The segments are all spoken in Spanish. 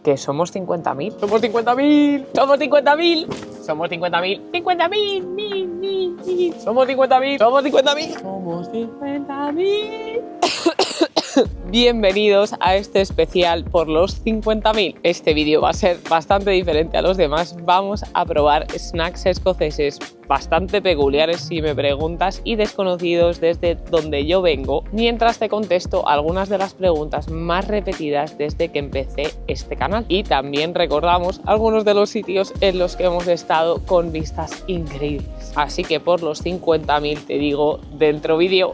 que somos 50.000. ¡Somos 50.000! ¡Somos 50.000! ¡Somos 50.000! ¡50.000! ¡Somos 50.000! ¡Somos 50.000! ¡Somos 50.000! Bienvenidos a este especial por los 50.000. Este vídeo va a ser bastante diferente a los demás. Vamos a probar snacks escoceses bastante peculiares, si me preguntas, y desconocidos desde donde yo vengo, mientras te contesto algunas de las preguntas más repetidas desde que empecé este canal. Y también recordamos algunos de los sitios en los que hemos estado con vistas increíbles. Así que por los 50.000 te digo, dentro vídeo.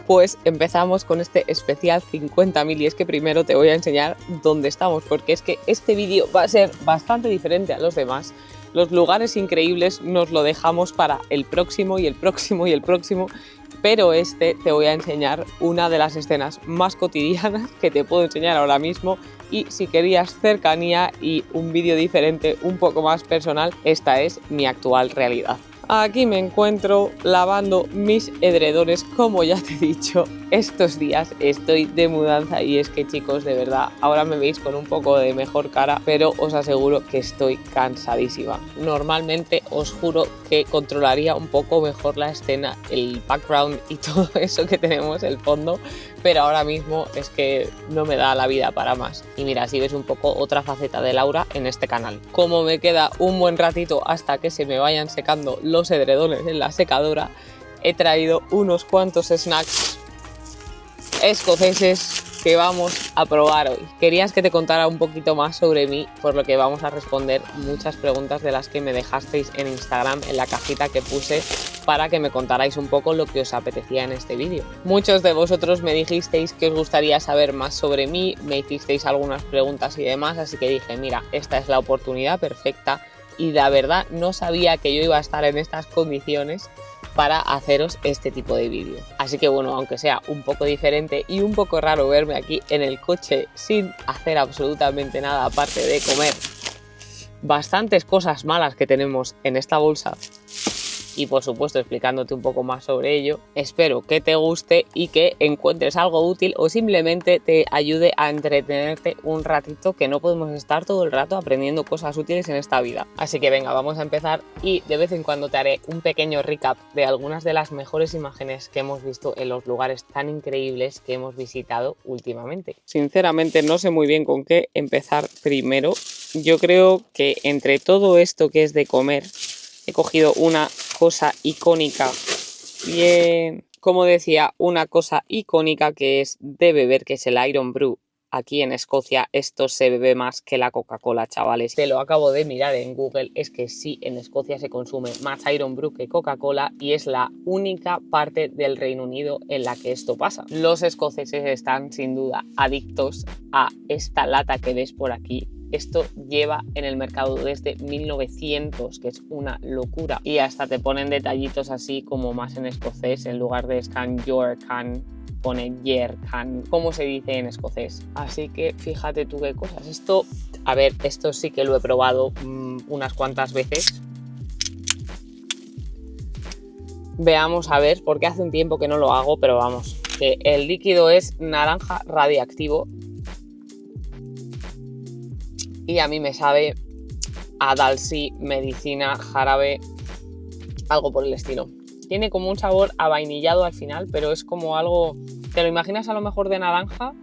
Pues empezamos con este especial 50.000 y es que primero te voy a enseñar dónde estamos, porque es que este vídeo va a ser bastante diferente a los demás. Los lugares increíbles nos lo dejamos para el próximo y el próximo y el próximo, pero te voy a enseñar una de las escenas más cotidianas que te puedo enseñar ahora mismo. Y si querías cercanía y un vídeo diferente, un poco más personal, esta es mi actual realidad. Aquí me encuentro lavando mis edredones, como ya te he dicho. Estos días estoy de mudanza y es que, chicos, de verdad, ahora me veis con un poco de mejor cara, pero os aseguro que estoy cansadísima. Normalmente os juro que controlaría un poco mejor la escena, el background y todo eso que tenemos, el fondo, pero ahora mismo es que no me da la vida para más. Y mira, si ves un poco otra faceta de Laura en este canal. Como me queda un buen ratito hasta que se me vayan secando los edredones en la secadora, he traído unos cuantos snacks escoceses que vamos a probar hoy. Querías que te contara un poquito más sobre mí, por lo que vamos a responder muchas preguntas de las que me dejasteis en Instagram, en la cajita que puse, para que me contarais un poco lo que os apetecía en este vídeo. Muchos de vosotros me dijisteis que os gustaría saber más sobre mí, me hicisteis algunas preguntas y demás, así que dije, mira, esta es la oportunidad perfecta y la verdad no sabía que yo iba a estar en estas condiciones para haceros este tipo de vídeo. Así que bueno, aunque sea un poco diferente y un poco raro verme aquí en el coche sin hacer absolutamente nada aparte de comer bastantes cosas malas que tenemos en esta bolsa y por supuesto explicándote un poco más sobre ello, espero que te guste y que encuentres algo útil o simplemente te ayude a entretenerte un ratito, que no podemos estar todo el rato aprendiendo cosas útiles en esta vida. Así que venga, vamos a empezar y de vez en cuando te haré un pequeño recap de algunas de las mejores imágenes que hemos visto en los lugares tan increíbles que hemos visitado últimamente. Sinceramente no sé muy bien con qué empezar primero. Yo creo que entre todo esto que es de comer, he cogido una cosa icónica, bien, como decía, una cosa icónica que es de beber, que es el Iron Brew. Aquí en Escocia esto se bebe más que la Coca-Cola, chavales. Te lo acabo de mirar en Google, es que sí, en Escocia se consume más Iron Brew que Coca-Cola y es la única parte del Reino Unido en la que esto pasa. Los escoceses están sin duda adictos a esta lata que ves por aquí. Esto lleva en el mercado desde 1900, que es una locura. Y hasta te ponen detallitos así como más en escocés, en lugar de Scan Your Can, pone Yer Can, como se dice en escocés. Así que fíjate tú qué cosas. Esto, a ver, esto sí que lo he probado unas cuantas veces. Veamos a ver, porque hace un tiempo que no lo hago, pero vamos, que el líquido es naranja radiactivo. Y a mí me sabe a Dalsy, medicina, jarabe, algo por el estilo. Tiene como un sabor avainillado al final, pero es como algo, te lo imaginas a lo mejor de naranja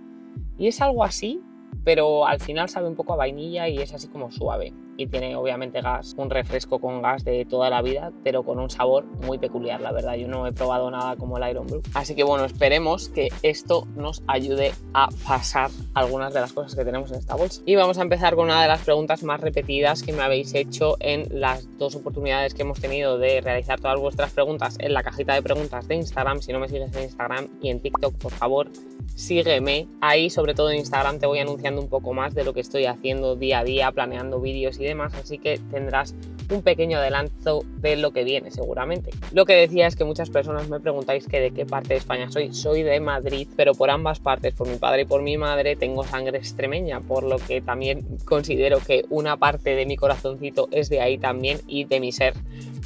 y es algo así, pero al final sabe un poco a vainilla y es así como suave. Y tiene obviamente gas, un refresco con gas de toda la vida, pero con un sabor muy peculiar, la verdad. Yo no he probado nada como el Iron Brew. Así que bueno, esperemos que esto nos ayude a pasar algunas de las cosas que tenemos en esta bolsa. Y vamos a empezar con una de las preguntas más repetidas que me habéis hecho en las dos oportunidades que hemos tenido de realizar todas vuestras preguntas en la cajita de preguntas de Instagram. Si no me sigues en Instagram y en TikTok, por favor, sígueme. Ahí, sobre todo en Instagram, te voy anunciando un poco más de lo que estoy haciendo día a día, planeando vídeos y demás, así que tendrás un pequeño adelanto de lo que viene seguramente. Lo que decía es que muchas personas me preguntáis que de qué parte de España soy. Soy de Madrid, pero por ambas partes, por mi padre y por mi madre, tengo sangre extremeña, por lo que también considero que una parte de mi corazoncito es de ahí también y de mi ser,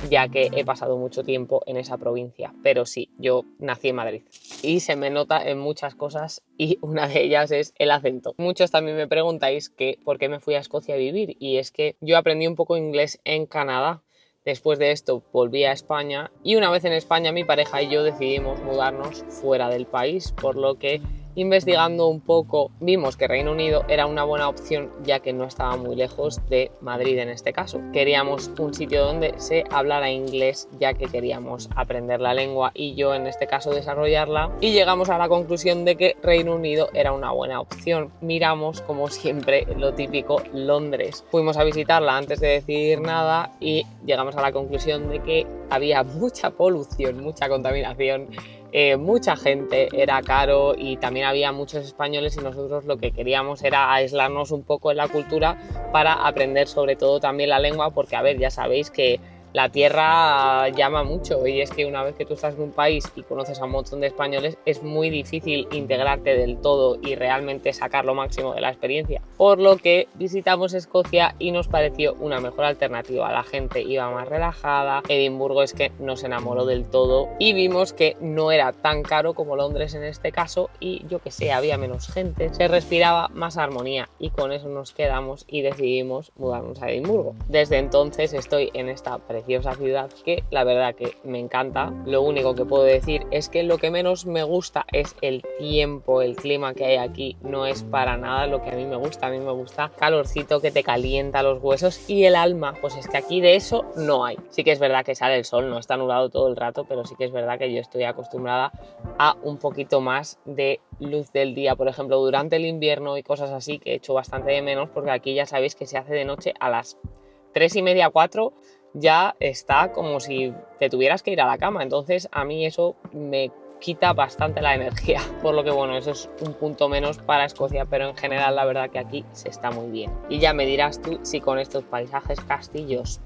ya que he pasado mucho tiempo en esa provincia. Pero sí, yo nací en Madrid y se me nota en muchas cosas y una de ellas es el acento. Muchos también me preguntáis que por qué me fui a Escocia a vivir, y es que yo aprendí un poco inglés en Canadá. Después de esto volví a España y una vez en España mi pareja y yo decidimos mudarnos fuera del país, por lo que investigando un poco vimos que Reino Unido era una buena opción, ya que no estaba muy lejos de Madrid en este caso. Queríamos un sitio donde se hablara inglés, ya que queríamos aprender la lengua y yo en este caso desarrollarla, y llegamos a la conclusión de que Reino Unido era una buena opción. Miramos como siempre lo típico, Londres. Fuimos a visitarla antes de decidir nada y llegamos a la conclusión de que había mucha polución, mucha contaminación, mucha gente, era caro y también había muchos españoles, y nosotros lo que queríamos era aislarnos un poco en la cultura para aprender sobre todo también la lengua, porque a ver, ya sabéis que la tierra llama mucho, y es que una vez que tú estás en un país y conoces a un montón de españoles es muy difícil integrarte del todo y realmente sacar lo máximo de la experiencia, por lo que visitamos Escocia y nos pareció una mejor alternativa. La gente iba más relajada, Edimburgo es que nos enamoró del todo y vimos que no era tan caro como Londres en este caso, y yo que sé, había menos gente, se respiraba más armonía, y con eso nos quedamos y decidimos mudarnos a Edimburgo. Desde entonces estoy en esta preciosa ciudad que la verdad que me encanta. Lo único que puedo decir es que lo que menos me gusta es el tiempo, el clima que hay aquí no es para nada lo que a mí me gusta. A mí me gusta calorcito que te calienta los huesos y el alma, pues es que aquí de eso no hay. Sí que es verdad que sale el sol, no está nublado todo el rato, pero sí que es verdad que yo estoy acostumbrada a un poquito más de luz del día, por ejemplo durante el invierno y cosas así, que he hecho bastante de menos, porque aquí ya sabéis que se hace de noche a las 3:30, 4, ya está como si te tuvieras que ir a la cama. Entonces a mí eso me quita bastante la energía, por lo que bueno, eso es un punto menos para Escocia, pero en general la verdad que aquí se está muy bien. Y ya me dirás tú si con estos paisajes, castillos,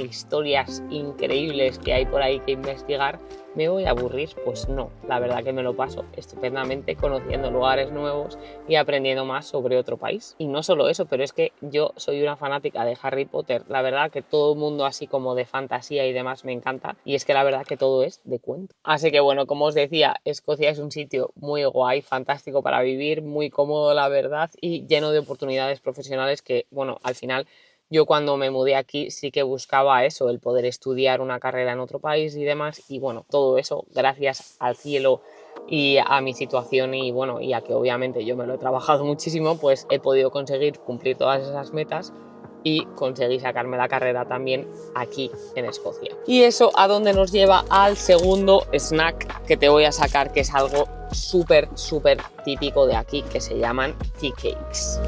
historias increíbles que hay por ahí que investigar, ¿me voy a aburrir? Pues no, la verdad que me lo paso estupendamente conociendo lugares nuevos y aprendiendo más sobre otro país. Y no solo eso, pero es que yo soy una fanática de Harry Potter. La verdad que todo el mundo así como de fantasía y demás me encanta, y es que la verdad que todo es de cuento. Así que bueno, como os decía, Escocia es un sitio muy guay, fantástico para vivir, muy cómodo la verdad, y lleno de oportunidades profesionales que bueno, al final yo cuando me mudé aquí sí que buscaba eso, el poder estudiar una carrera en otro país y demás, y bueno, todo eso gracias al cielo y a mi situación y bueno, y a que obviamente yo me lo he trabajado muchísimo, pues he podido conseguir cumplir todas esas metas y conseguí sacarme la carrera también aquí en Escocia. Y eso a donde nos lleva al segundo snack que te voy a sacar, que es algo súper típico de aquí, que se llaman tea cakes.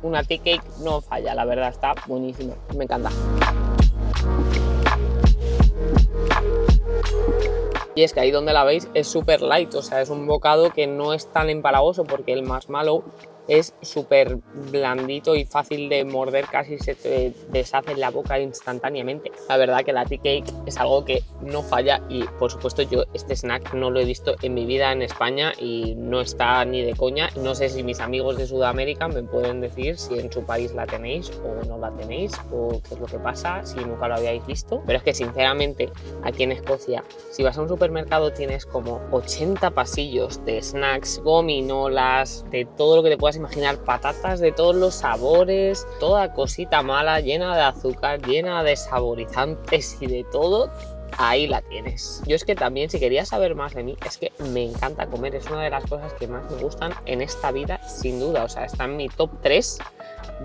Una tea cake no falla, la verdad, está buenísimo, me encanta. Y es que ahí donde la veis es súper light, o sea, es un bocado que no es tan empalagoso, porque el marshmallow es súper blandito y fácil de morder, casi se te deshace en la boca instantáneamente. La verdad que la tea cake es algo que no falla, y por supuesto yo este snack no lo he visto en mi vida en España y no está ni de coña. No sé si mis amigos de Sudamérica me pueden decir si en su país la tenéis o no la tenéis, o qué es lo que pasa, si nunca lo habíais visto, pero es que sinceramente aquí en Escocia, si vas a un supermercado tienes como 80 pasillos de snacks, gominolas, de todo lo que te puedas imaginar, patatas de todos los sabores, toda cosita mala, llena de azúcar, llena de saborizantes y de todo. Ahí la tienes. Yo es que también, si querías saber más de mí, es que me encanta comer, es una de las cosas que más me gustan en esta vida, sin duda. O sea, está en mi top 3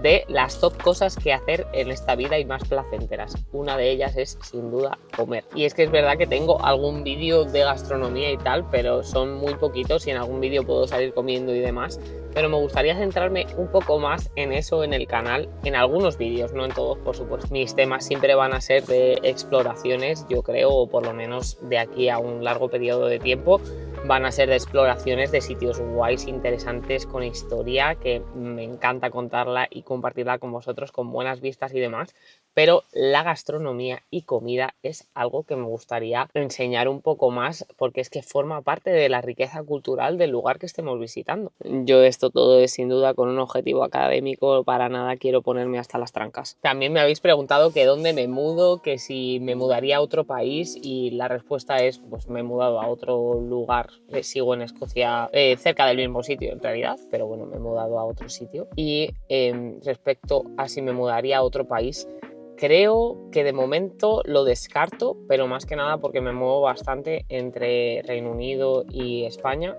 de las top cosas que hacer en esta vida y más placenteras. Una de ellas es sin duda comer. Y es que es verdad que tengo algún vídeo de gastronomía y tal, pero son muy poquitos y en algún vídeo puedo salir comiendo y demás. Pero me gustaría centrarme un poco más en eso en el canal, en algunos vídeos, no en todos, por supuesto. Mis temas siempre van a ser de exploraciones, yo creo, o por lo menos de aquí a un largo periodo de tiempo, van a ser de exploraciones de sitios guays, interesantes, con historia, que me encanta contarla y compartirla con vosotros, con buenas vistas y demás. Pero la gastronomía y comida es algo que me gustaría enseñar un poco más, porque es que forma parte de la riqueza cultural del lugar que estemos visitando. Yo esto todo es sin duda con un objetivo académico, para nada quiero ponerme hasta las trancas. También me habéis preguntado que dónde me mudo, que si me mudaría a otro país, y la respuesta es, pues me he mudado a otro lugar, sigo en Escocia, cerca del mismo sitio en realidad, pero bueno, me he mudado a otro sitio. Y respecto a si me mudaría a otro país, creo que de momento lo descarto, pero más que nada porque me muevo bastante entre Reino Unido y España,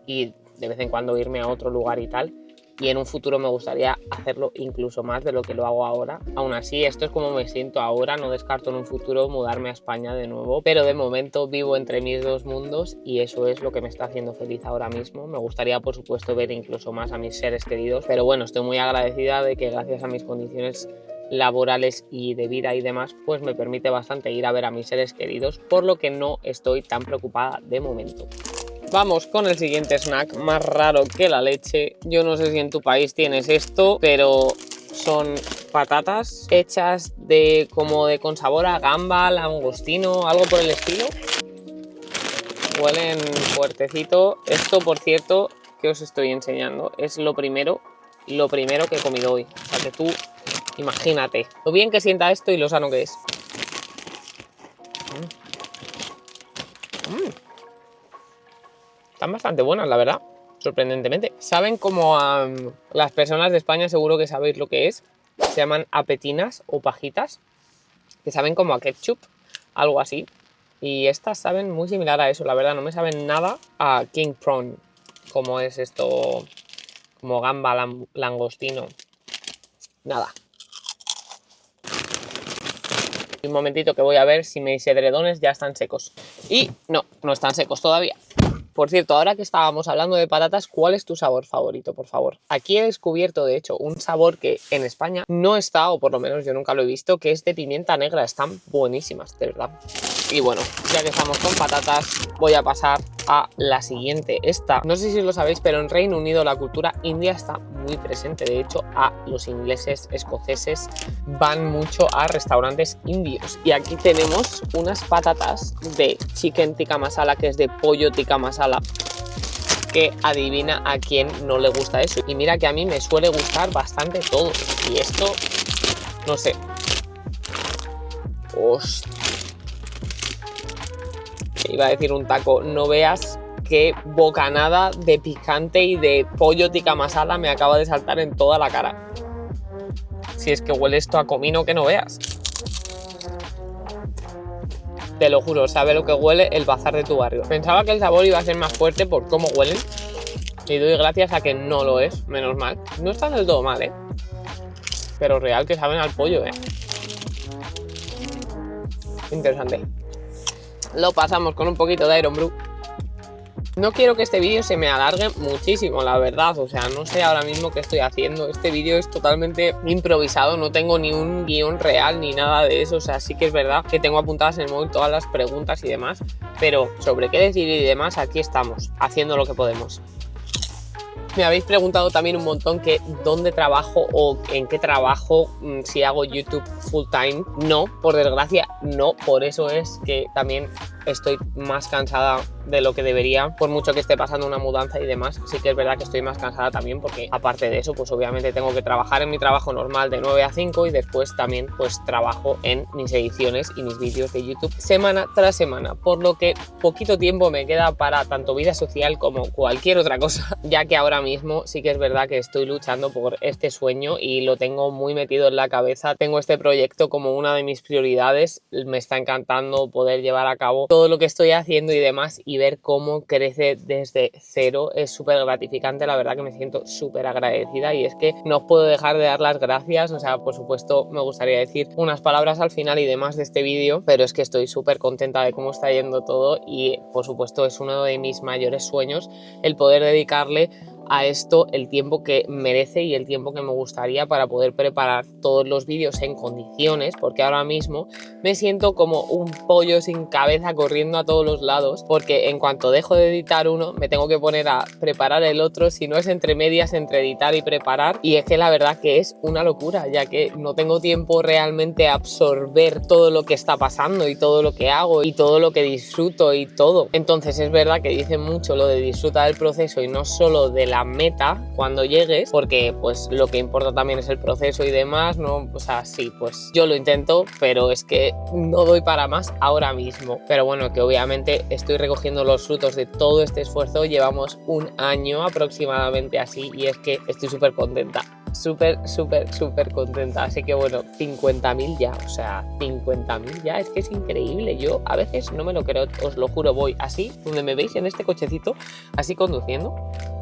y de vez en cuando irme a otro lugar y tal, y en un futuro me gustaría hacerlo incluso más de lo que lo hago ahora. Aún así, esto es como me siento ahora, no descarto en un futuro mudarme a España de nuevo, pero de momento vivo entre mis dos mundos y eso es lo que me está haciendo feliz ahora mismo. Me gustaría, por supuesto, ver incluso más a mis seres queridos, pero bueno, estoy muy agradecida de que gracias a mis condiciones laborales y de vida y demás, pues me permite bastante ir a ver a mis seres queridos, por lo que no estoy tan preocupada de momento. Vamos con el siguiente snack, más raro que la leche. Yo no sé si en tu país tienes esto, pero son patatas hechas de como de con sabor a gamba, langostino, algo por el estilo. Huelen fuertecito. Esto, por cierto, que os estoy enseñando, es lo primero que he comido hoy. O sea que tú imagínate lo bien que sienta esto y lo sano que es. Están bastante buenas, la verdad, sorprendentemente. ¿Saben cómo a las personas de España seguro que sabéis lo que es? Se llaman apetinas o pajitas, que saben como a ketchup, algo así. Y estas saben muy similar a eso, la verdad, no me saben nada a king prawn, como es esto, como gamba, langostino, nada. Un momentito que voy a ver si mis edredones ya están secos. Y no están secos todavía. Por cierto, ahora que estábamos hablando de patatas, ¿cuál es tu sabor favorito, por favor? Aquí he descubierto, de hecho, un sabor que en España no está, o por lo menos yo nunca lo he visto, que es de pimienta negra. Están buenísimas, de verdad. Y bueno, ya que estamos con patatas, voy a pasar a la siguiente. Esta, no sé si lo sabéis, pero en Reino Unido la cultura india está muy presente. De hecho, a los ingleses, escoceses, van mucho a restaurantes indios. Y aquí tenemos unas patatas de chicken tikka masala, que es de pollo tikka masala, que adivina a quién no le gusta eso. Y mira que a mí me suele gustar bastante todo. Y esto, no sé. Hostia. Iba a decir un taco, no veas qué bocanada de picante y de pollo tikka masala me acaba de saltar en toda la cara. Si es que huele esto a comino que no veas. Te lo juro, sabe lo que huele el bazar de tu barrio. Pensaba que el sabor iba a ser más fuerte por cómo huelen y doy gracias a que no lo es, menos mal. No está del todo mal, pero real que saben al pollo, Interesante. Lo pasamos con un poquito de Iron Brew. No quiero que este vídeo se me alargue muchísimo, la verdad. O sea, no sé ahora mismo qué estoy haciendo. Este vídeo es totalmente improvisado. No tengo ni un guión real ni nada de eso. O sea, sí que es verdad que tengo apuntadas en el móvil todas las preguntas y demás. Pero sobre qué decir y demás, aquí estamos, haciendo lo que podemos. Me habéis preguntado también un montón que dónde trabajo o en qué trabajo, si hago YouTube full time. No, por desgracia, no. Por eso es que también estoy más cansada de lo que debería, por mucho que esté pasando una mudanza y demás. Sí que es verdad que estoy más cansada también porque aparte de eso, pues obviamente tengo que trabajar en mi trabajo normal de 9 a 5 y después también pues trabajo en mis ediciones y mis vídeos de YouTube semana tras semana, por lo que poquito tiempo me queda para tanto vida social como cualquier otra cosa, ya que ahora mismo sí que es verdad que estoy luchando por este sueño y lo tengo muy metido en la cabeza. Tengo este proyecto como una de mis prioridades, me está encantando poder llevar a cabo todo lo que estoy haciendo y demás, y ver cómo crece desde cero es súper gratificante. La verdad que me siento súper agradecida, y es que no os puedo dejar de dar las gracias. O sea, por supuesto me gustaría decir unas palabras al final y demás de este vídeo, pero es que estoy súper contenta de cómo está yendo todo, y por supuesto es uno de mis mayores sueños el poder dedicarle a esto el tiempo que merece y el tiempo que me gustaría para poder preparar todos los vídeos en condiciones, porque ahora mismo me siento como un pollo sin cabeza corriendo a todos los lados, porque en cuanto dejo de editar uno me tengo que poner a preparar el otro, si no es entre medias entre editar y preparar, y es que la verdad que es una locura, ya que no tengo tiempo realmente a absorber todo lo que está pasando y todo lo que hago y todo lo que disfruto y todo. Entonces es verdad que dicen mucho lo de disfrutar del proceso y no solo de la meta cuando llegues, porque pues lo que importa también es el proceso y demás, ¿no? O sea, sí, pues yo lo intento, pero es que no doy para más ahora mismo. Pero bueno, que obviamente estoy recogiendo los frutos de todo este esfuerzo. Llevamos un año aproximadamente así, y es que estoy súper contenta. Súper contenta. Así que bueno, 50.000 ya, o sea, 50.000 ya, es que es increíble. Yo a veces no me lo creo, os lo juro. Voy así, donde me veis en este cochecito, así conduciendo,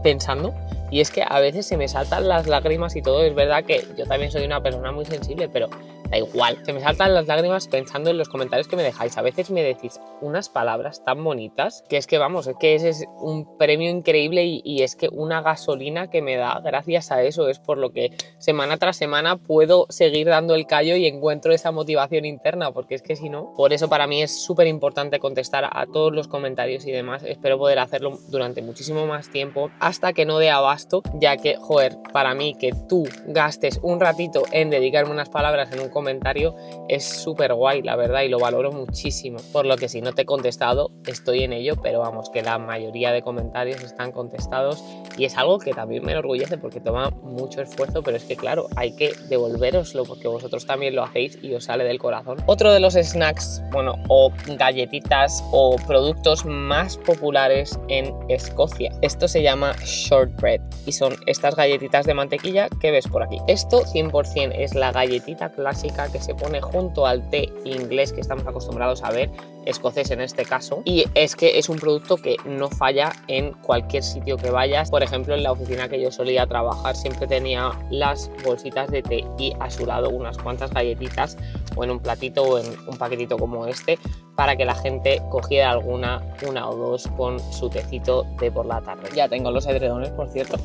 pensando, y es que a veces se me saltan las lágrimas y todo. Es verdad que yo también soy una persona muy sensible, pero da igual, se me saltan las lágrimas pensando en los comentarios que me dejáis. A veces me decís unas palabras tan bonitas que es que vamos, es que ese es un premio increíble, y es que una gasolina que me da gracias a eso, es por lo que semana tras semana puedo seguir dando el callo y encuentro esa motivación interna, porque es que si no, por eso para mí es súper importante contestar a todos los comentarios y demás. Espero poder hacerlo durante muchísimo más tiempo, hasta que no dé abasto, ya que, joder, para mí que tú gastes un ratito en dedicarme unas palabras en un comentario es súper guay, la verdad, y lo valoro muchísimo. Por lo que si no te he contestado, estoy en ello, pero vamos, que la mayoría de comentarios están contestados, y es algo que también me enorgullece porque toma mucho esfuerzo, pero es que claro, hay que devolveroslo porque vosotros también lo hacéis y os sale del corazón. Otro de los snacks, bueno, o galletitas o productos más populares en Escocia, esto se llama shortbread, y son estas galletitas de mantequilla que ves por aquí. Esto 100% es la galletita clásica que se pone junto al té inglés que estamos acostumbrados a ver, escocés en este caso, y es que es un producto que no falla en cualquier sitio que vayas. Por ejemplo, en la oficina que yo solía trabajar siempre tenía las bolsitas de té y a su lado unas cuantas galletitas, o en un platito o en un paquetito como este, para que la gente cogiera una o dos con su tecito de por la tarde. Ya tengo los edredones, por cierto,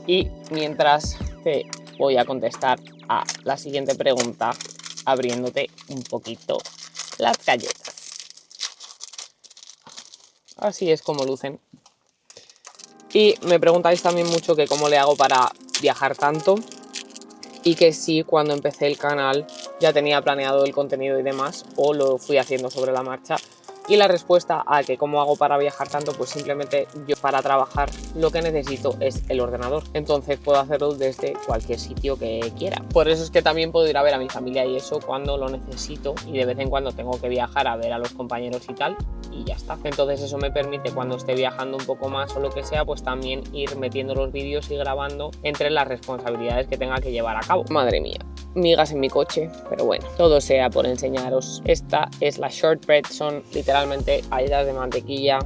y mientras te voy a contestar a la siguiente pregunta abriéndote un poquito las galletas. Así es como lucen. Y me preguntáis también mucho que cómo le hago para viajar tanto, y que si cuando empecé el canal ya tenía planeado el contenido y demás, o lo fui haciendo sobre la marcha. Y la respuesta a que cómo hago para viajar tanto, pues simplemente yo para trabajar lo que necesito es el ordenador, entonces puedo hacerlo desde cualquier sitio que quiera. Por eso es que también puedo ir a ver a mi familia y eso cuando lo necesito, y de vez en cuando tengo que viajar a ver a los compañeros y tal, y ya está. Entonces eso me permite, cuando esté viajando un poco más o lo que sea, pues también ir metiendo los vídeos y grabando entre las responsabilidades que tenga que llevar a cabo. Madre mía, migas en mi coche, pero bueno, todo sea por enseñaros. Esta es la shortbread, son literalmente galletas de mantequilla,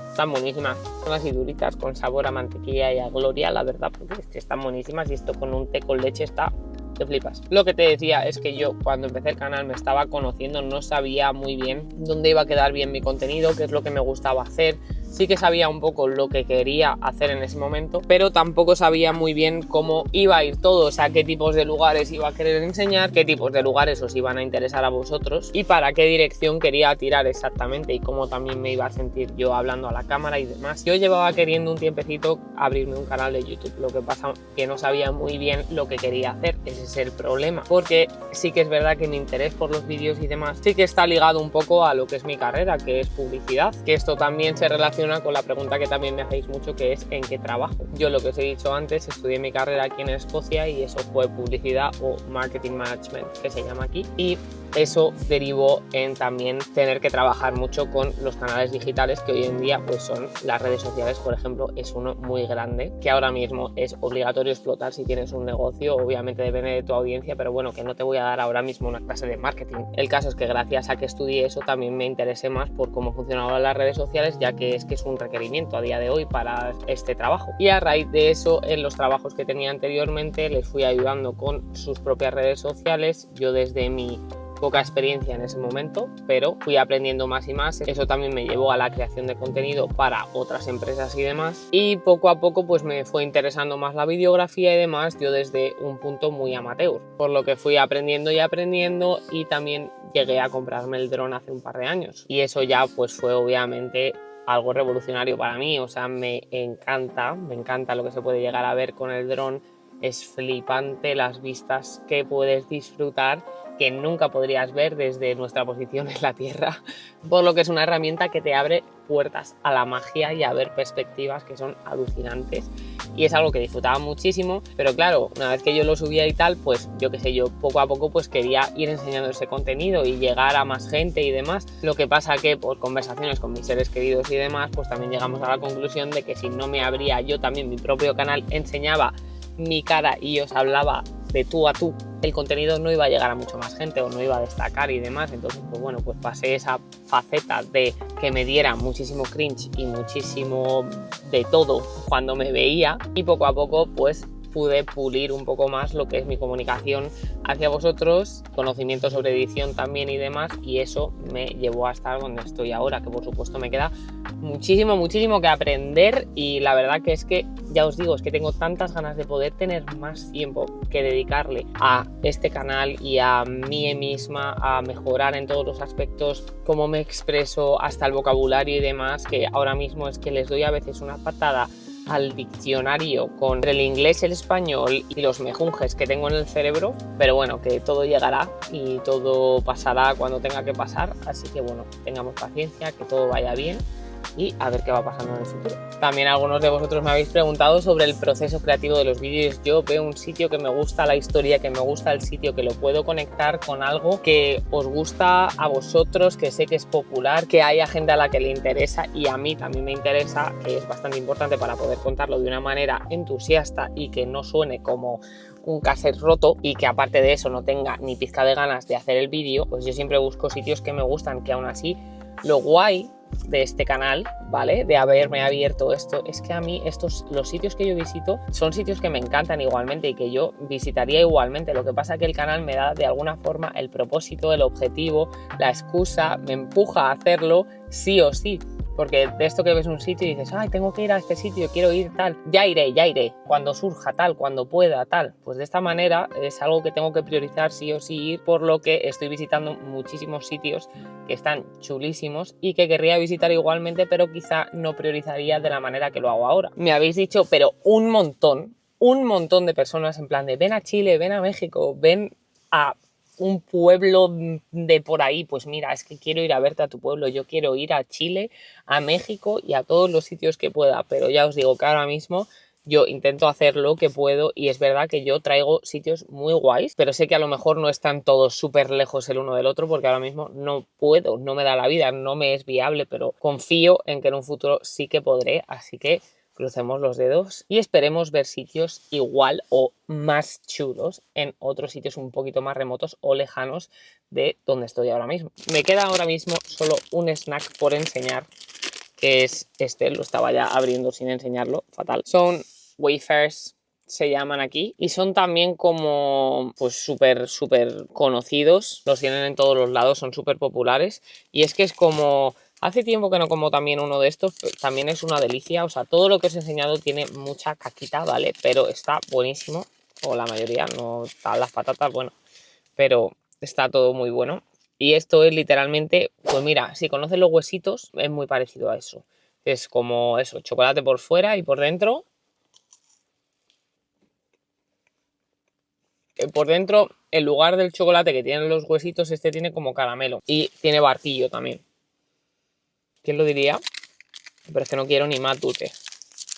están buenísimas, son así duritas con sabor a mantequilla y a gloria, la verdad, porque es que están buenísimas, y esto con un té con leche está te flipas. Lo que te decía es que yo cuando empecé el canal me estaba conociendo, no sabía muy bien dónde iba a quedar bien mi contenido, qué es lo que me gustaba hacer. Sí que sabía un poco lo que quería hacer en ese momento, pero tampoco sabía muy bien cómo iba a ir todo, o sea, qué tipos de lugares iba a querer enseñar, qué tipos de lugares os iban a interesar a vosotros y para qué dirección quería tirar exactamente, y cómo también me iba a sentir yo hablando a la cámara y demás. Yo llevaba queriendo un tiempecito abrirme un canal de YouTube, lo que pasa que no sabía muy bien lo que quería hacer, ese es el problema, porque sí que es verdad que mi interés por los vídeos y demás sí que está ligado un poco a lo que es mi carrera, que es publicidad, que esto también se relaciona con la pregunta que también me hacéis mucho, que es ¿en qué trabajo? Yo, lo que os he dicho antes, estudié mi carrera aquí en Escocia y eso fue publicidad o marketing management, que se llama aquí, y eso derivó en también tener que trabajar mucho con los canales digitales, que hoy en día pues son las redes sociales. Por ejemplo, es uno muy grande que ahora mismo es obligatorio explotar si tienes un negocio. Obviamente depende de tu audiencia, pero bueno, que no te voy a dar ahora mismo una clase de marketing. El caso es que gracias a que estudié eso también me interesé más por cómo funcionaban las redes sociales, ya que es un requerimiento a día de hoy para este trabajo. Y a raíz de eso, en los trabajos que tenía anteriormente les fui ayudando con sus propias redes sociales. Yo desde mi poca experiencia en ese momento, pero fui aprendiendo más y más. Eso también me llevó a la creación de contenido para otras empresas y demás, y poco a poco pues me fue interesando más la videografía y demás, yo desde un punto muy amateur, por lo que fui aprendiendo y también llegué a comprarme el dron hace un par de años, y eso ya pues fue obviamente algo revolucionario para mí. O sea, me encanta lo que se puede llegar a ver con el dron. Es flipante las vistas que puedes disfrutar, que nunca podrías ver desde nuestra posición en la Tierra, por lo que es una herramienta que te abre puertas a la magia y a ver perspectivas que son alucinantes, y es algo que disfrutaba muchísimo. Pero claro, una vez que yo lo subía y tal, pues yo qué sé, yo poco a poco pues quería ir enseñando ese contenido y llegar a más gente y demás. Lo que pasa que por conversaciones con mis seres queridos y demás, pues también llegamos a la conclusión de que si no me abría yo también mi propio canal, enseñaba mi cara y os hablaba de tú a tú, el contenido no iba a llegar a mucho más gente o no iba a destacar y demás. Entonces pues bueno, pues pasé esa faceta de que me diera muchísimo cringe y muchísimo de todo cuando me veía, y poco a poco pues pude pulir un poco más lo que es mi comunicación hacia vosotros, conocimiento sobre edición también y demás, y eso me llevó a estar donde estoy ahora, que por supuesto me queda muchísimo que aprender. Y la verdad que es que, ya os digo, es que tengo tantas ganas de poder tener más tiempo que dedicarle a este canal y a mí misma, a mejorar en todos los aspectos, cómo me expreso, hasta el vocabulario y demás, que ahora mismo es que les doy a veces una patada al diccionario con el inglés, el español y los mejunjes que tengo en el cerebro. Pero bueno, que todo llegará y todo pasará cuando tenga que pasar, así que bueno, tengamos paciencia, que todo vaya bien y a ver qué va pasando en el futuro. También algunos de vosotros me habéis preguntado sobre el proceso creativo de los vídeos. Yo veo un sitio que me gusta, la historia, que me gusta el sitio, que lo puedo conectar con algo que os gusta a vosotros, que sé que es popular, que haya gente a la que le interesa y a mí también me interesa, que es bastante importante para poder contarlo de una manera entusiasta y que no suene como un cassette roto, y que aparte de eso no tenga ni pizca de ganas de hacer el vídeo. Pues yo siempre busco sitios que me gustan, que aún así lo guay de este canal, ¿vale?, de haberme abierto esto, es que a mí los sitios que yo visito son sitios que me encantan igualmente y que yo visitaría igualmente. Lo que pasa es que el canal me da de alguna forma el propósito, el objetivo, la excusa, me empuja a hacerlo sí o sí. Porque de esto que ves un sitio y dices, ay, tengo que ir a este sitio, quiero ir tal, ya iré, cuando surja tal, cuando pueda tal. Pues de esta manera es algo que tengo que priorizar sí o sí ir, por lo que estoy visitando muchísimos sitios que están chulísimos y que querría visitar igualmente, pero quizá no priorizaría de la manera que lo hago ahora. Me habéis dicho, pero un montón de personas en plan de ven a Chile, ven a México, ven a un pueblo de por ahí. Pues mira, es que quiero ir a verte a tu pueblo, yo quiero ir a Chile, a México y a todos los sitios que pueda, pero ya os digo que ahora mismo yo intento hacer lo que puedo, y es verdad que yo traigo sitios muy guays, pero sé que a lo mejor no están todos súper lejos el uno del otro, porque ahora mismo no puedo, no me da la vida, no me es viable, pero confío en que en un futuro sí que podré, así que crucemos los dedos y esperemos ver sitios igual o más chulos en otros sitios un poquito más remotos o lejanos de donde estoy ahora mismo. Me queda ahora mismo solo un snack por enseñar, que es este, lo estaba ya abriendo sin enseñarlo, fatal. Son wafers, se llaman aquí, y son también como pues súper conocidos, los tienen en todos los lados, son súper populares, y es que es como... Hace tiempo que no como también uno de estos, pero también es una delicia. O sea, todo lo que os he enseñado tiene mucha caquita, ¿vale? Pero está buenísimo, o la mayoría, no están las patatas, bueno, pero está todo muy bueno. Y esto es literalmente, pues mira, si conoces los huesitos, es muy parecido a eso. Es como eso, chocolate por fuera y por dentro. Por dentro, en lugar del chocolate que tienen los huesitos, este tiene como caramelo. Y tiene barquillo también. ¿Quién lo diría? Pero es que no quiero ni más dulce.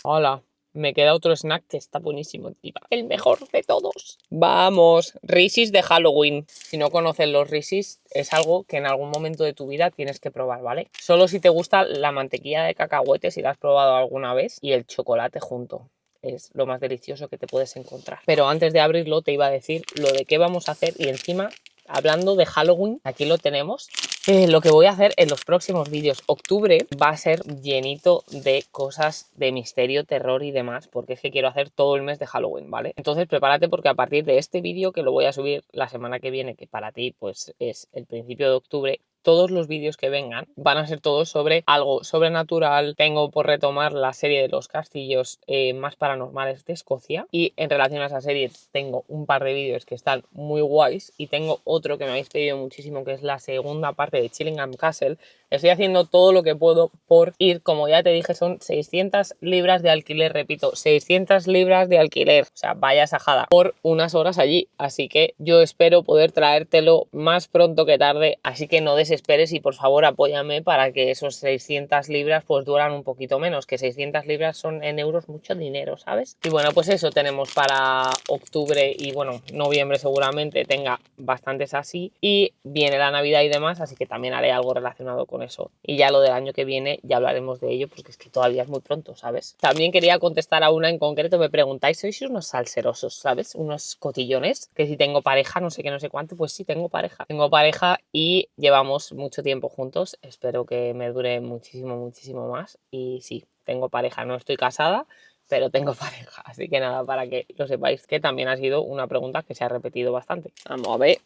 Hola. me queda otro snack que está buenísimo, encima. El mejor de todos. Vamos, Reese's de Halloween. Si no conoces los Reese's, es algo que en algún momento de tu vida tienes que probar, ¿vale? Solo si te gusta la mantequilla de cacahuete, si la has probado alguna vez, y el chocolate junto. Es lo más delicioso que te puedes encontrar. Pero antes de abrirlo te iba a decir lo de qué vamos a hacer y encima, hablando de Halloween, aquí lo tenemos. Lo que voy a hacer en los próximos vídeos, octubre va a ser llenito de cosas de misterio, terror y demás, porque es que quiero hacer todo el mes de Halloween, ¿vale? Entonces prepárate porque a partir de este vídeo, que lo voy a subir la semana que viene, que para ti pues es el principio de octubre, todos los vídeos que vengan van a ser todos sobre algo sobrenatural. Tengo por retomar la serie de los castillos más paranormales de Escocia y en relación a esa serie tengo un par de vídeos que están muy guays y tengo otro que me habéis pedido muchísimo que es la segunda parte de Chillingham Castle. Estoy haciendo todo lo que puedo por ir, como ya te dije, son 600 libras de alquiler, repito, 600 libras de alquiler, o sea, vaya sajada, por unas horas allí, así que yo espero poder traértelo más pronto que tarde, así que no desesperes y por favor apóyame para que esos 600 libras pues duran un poquito menos, que 600 libras son en euros mucho dinero, ¿sabes? Y bueno, pues eso tenemos para octubre y bueno, noviembre seguramente tenga bastantes así y viene la Navidad y demás, así que también haré algo relacionado con eso. Y ya lo del año que viene ya hablaremos de ello porque es que todavía es muy pronto, ¿sabes? También quería contestar a una en concreto, me preguntáis, ¿sois unos salserosos, ¿sabes? Unos cotillones, que si tengo pareja, no sé qué, no sé cuánto, pues sí, tengo pareja. Tengo pareja y llevamos mucho tiempo juntos, espero que me dure muchísimo, muchísimo más y sí, tengo pareja, no estoy casada, pero tengo pareja, así que nada, para que lo sepáis, que también ha sido una pregunta que se ha repetido bastante. Vamos a ver.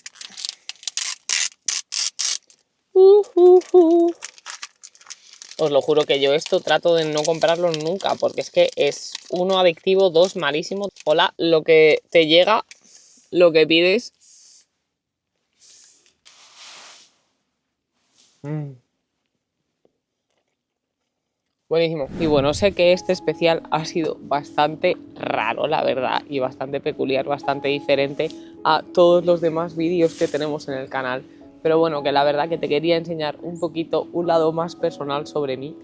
Os lo juro que yo esto trato de no comprarlo nunca, porque es que es uno adictivo, dos malísimo. Hola, lo que te llega, lo que pides. Buenísimo. Y bueno, sé que este especial ha sido bastante raro, la verdad, y bastante peculiar, bastante diferente a todos los demás vídeos que tenemos en el canal. Pero bueno, que la verdad que te quería enseñar un poquito un lado más personal sobre mí.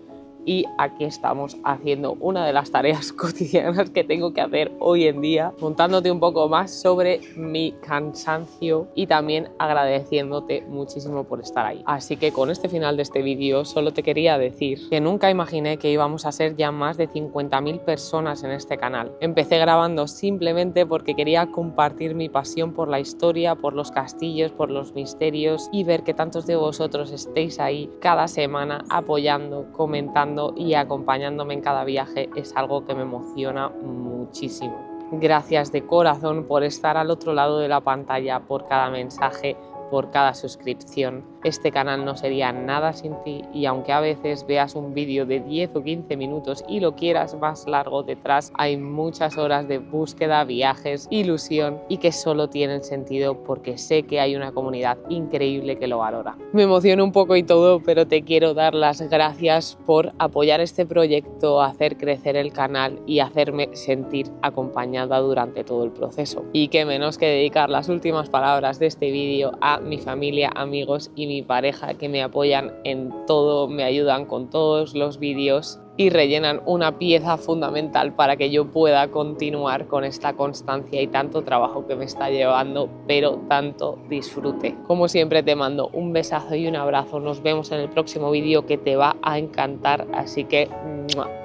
Y aquí estamos haciendo una de las tareas cotidianas que tengo que hacer hoy en día, contándote un poco más sobre mi cansancio y también agradeciéndote muchísimo por estar ahí. Así que con este final de este vídeo solo te quería decir que nunca imaginé que íbamos a ser ya más de 50.000 personas en este canal. Empecé grabando simplemente porque quería compartir mi pasión por la historia, por los castillos, por los misterios y ver que tantos de vosotros estéis ahí cada semana apoyando, comentando y acompañándome en cada viaje es algo que me emociona muchísimo. Gracias de corazón por estar al otro lado de la pantalla, por cada mensaje, por cada suscripción. Este canal no sería nada sin ti y aunque a veces veas un vídeo de 10 o 15 minutos y lo quieras más largo, detrás hay muchas horas de búsqueda, viajes, ilusión y que solo tienen sentido porque sé que hay una comunidad increíble que lo valora. Me emociono un poco y todo, pero te quiero dar las gracias por apoyar este proyecto, hacer crecer el canal y hacerme sentir acompañada durante todo el proceso. Y qué menos que dedicar las últimas palabras de este vídeo a mi familia, amigos y mi pareja que me apoyan en todo, me ayudan con todos los vídeos y rellenan una pieza fundamental para que yo pueda continuar con esta constancia y tanto trabajo que me está llevando, pero tanto disfrute. Como siempre te mando un besazo y un abrazo, nos vemos en el próximo vídeo que te va a encantar, así que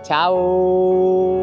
¡chao!